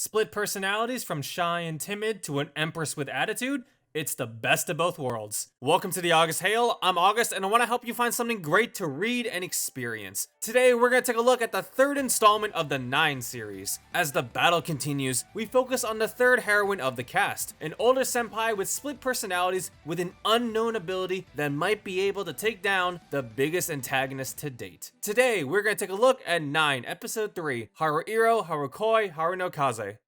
Split personalities from shy and timid to an empress with attitude? It's the best of both worlds. Welcome to the August Hail. I'm August and I want to help you find something great to read and experience. Today we're going to take a look at the third installment of the 9 series. As the battle continues, we focus on the third heroine of the cast, an older senpai with split personalities with an unknown ability that might be able to take down the biggest antagonist to date. Today we're going to take a look at 9 episode 3, Haruiro Harukoi Harunokaze.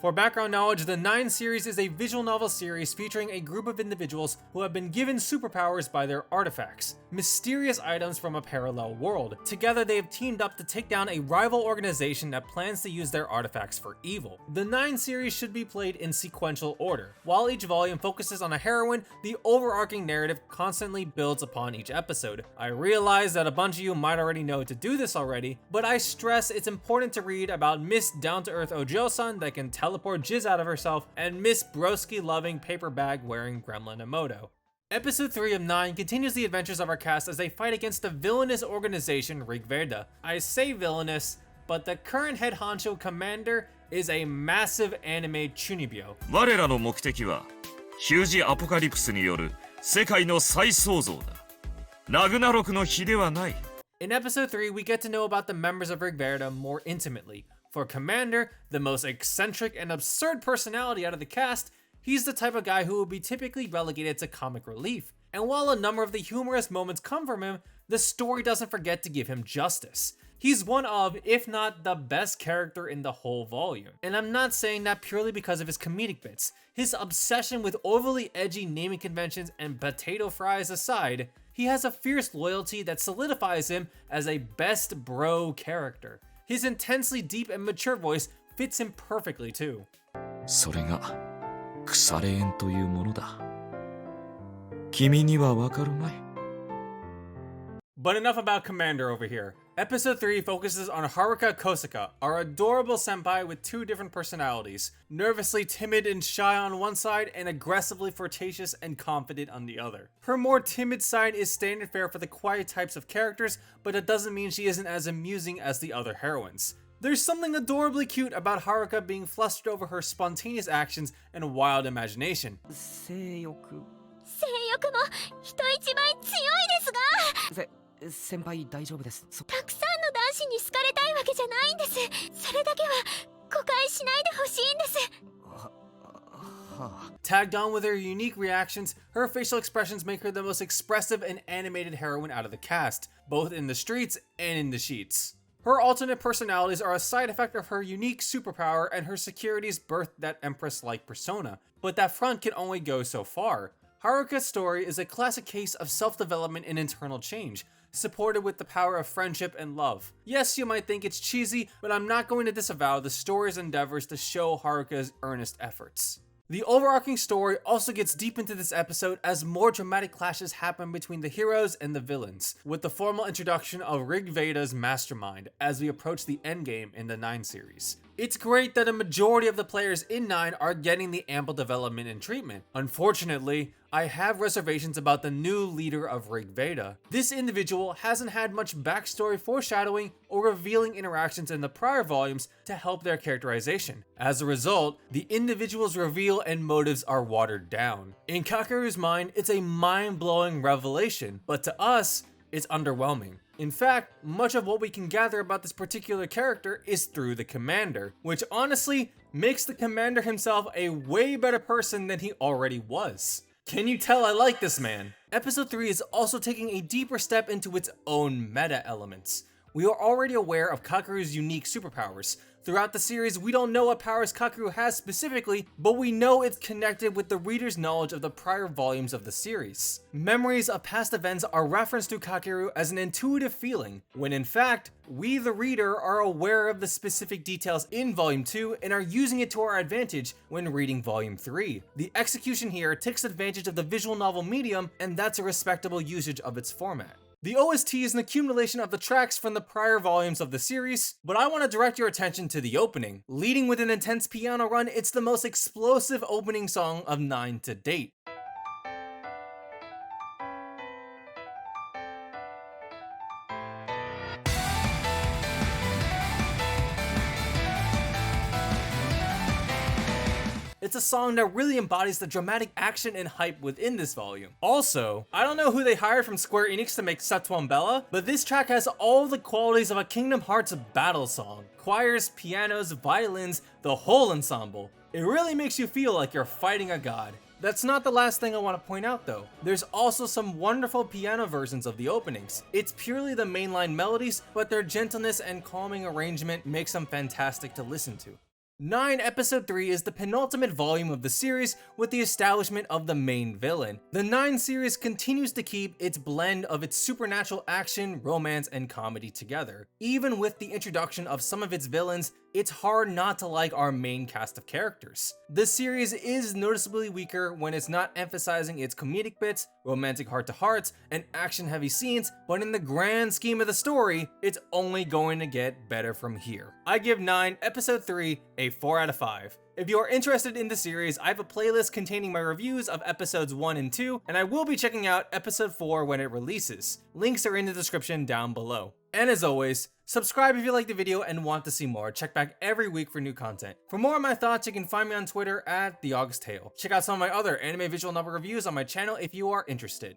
For background knowledge, the 9 series is a visual novel series featuring a group of individuals who have been given superpowers by their artifacts, mysterious items from a parallel world. Together, they have teamed up to take down a rival organization that plans to use their artifacts for evil. The 9 series should be played in sequential order. While each volume focuses on a heroine, the overarching narrative constantly builds upon each episode. I realize that a bunch of you might already know to do this already, but I stress it's important to read about Miss Down-to-Earth Ojo-san that can teleport jizz out of herself, and Miss Broski-loving paper bag wearing Gremlin Emoto. Episode 3 of 9 continues the adventures of our cast as they fight against the villainous organization Rigveda. I say villainous, but the current head honcho commander is a massive anime chunibyo. 我らの目的はヒュージアポカリプスによる世界の再創造だ。ラグナロクの日ではない。 In episode 3, we get to know about the members of Rigveda more intimately. For Commander, the most eccentric and absurd personality out of the cast, he's the type of guy who would be typically relegated to comic relief. And while a number of the humorous moments come from him, the story doesn't forget to give him justice. He's one of, if not the best character in the whole volume. And I'm not saying that purely because of his comedic bits. His obsession with overly edgy naming conventions and potato fries aside, he has a fierce loyalty that solidifies him as a best bro character. His intensely deep and mature voice fits him perfectly too. それが腐れ縁というものだ。君にはわかるまい。 But enough about Commander over here. Episode 3 focuses on Haruka Kosaka, our adorable senpai with 2 different personalities. Nervously timid and shy on one side, and aggressively flirtatious and confident on the other. Her more timid side is standard fare for the quiet types of characters, but it doesn't mean she isn't as amusing as the other heroines. There's something adorably cute about Haruka being flustered over her spontaneous actions and wild imagination. 性欲も人一倍強いですが先輩大丈夫です。たくさんの男子に好かれたいわけじゃないんです。それだけは誤解しないでほしいんです。 Tagged on with her unique reactions, her facial expressions make her the most expressive and animated heroine out of the cast, both in the streets and in the sheets. Her alternate personalities are a side effect of her unique superpower, and her securities birthed that Empress-like persona, but that front can only go so far. Haruka's story is a classic case of self-development and internal change, supported with the power of friendship and love. Yes, you might think it's cheesy, but I'm not going to disavow the story's endeavors to show Haruka's earnest efforts. The overarching story also gets deep into this episode as more dramatic clashes happen between the heroes and the villains, with the formal introduction of Rigveda's mastermind as we approach the endgame in the 9 series. It's great that a majority of the players in 9 are getting the ample development and treatment. Unfortunately, I have reservations about the new leader of Rigveda. This individual hasn't had much backstory foreshadowing or revealing interactions in the prior volumes to help their characterization. As a result, the individual's reveal and motives are watered down. In Kakeru's mind, it's a mind-blowing revelation, but to us, it's underwhelming. In fact, much of what we can gather about this particular character is through the commander, which honestly makes the commander himself a way better person than he already was. Can you tell I like this man? Episode 3 is also taking a deeper step into its own meta elements. We are already aware of Kakeru's unique superpowers. Throughout the series, we don't know what powers Kakeru has specifically, but we know it's connected with the reader's knowledge of the prior volumes of the series. Memories of past events are referenced to Kakeru as an intuitive feeling, when in fact, we the reader are aware of the specific details in Volume 2 and are using it to our advantage when reading Volume 3. The execution here takes advantage of the visual novel medium, and that's a respectable usage of its format. The OST is an accumulation of the tracks from the prior volumes of the series, but I want to direct your attention to the opening. Leading with an intense piano run, it's the most explosive opening song of 9 to date. It's a song that really embodies the dramatic action and hype within this volume. Also, I don't know who they hired from Square Enix to make Satuan Bella, but this track has all the qualities of a Kingdom Hearts battle song. Choirs, pianos, violins, the whole ensemble. It really makes you feel like you're fighting a god. That's not the last thing I want to point out though. There's also some wonderful piano versions of the openings. It's purely the mainline melodies, but their gentleness and calming arrangement makes them fantastic to listen to. 9 Episode 3 is the penultimate volume of the series with the establishment of the main villain. The 9 series continues to keep its blend of its supernatural action, romance, and comedy together. Even with the introduction of some of its villains, it's hard not to like our main cast of characters. The series is noticeably weaker when it's not emphasizing its comedic bits, romantic heart-to-hearts, and action-heavy scenes, but in the grand scheme of the story, it's only going to get better from here. I give 9 Episode 3 a 4 out of 5. If you are interested in the series, I have a playlist containing my reviews of episodes 1 and 2, and I will be checking out episode 4 when it releases. Links are in the description down below. And as always, subscribe if you like the video and want to see more. Check back every week for new content. For more of my thoughts, you can find me on Twitter at TheAugustTale. Check out some of my other anime visual novel reviews on my channel if you are interested.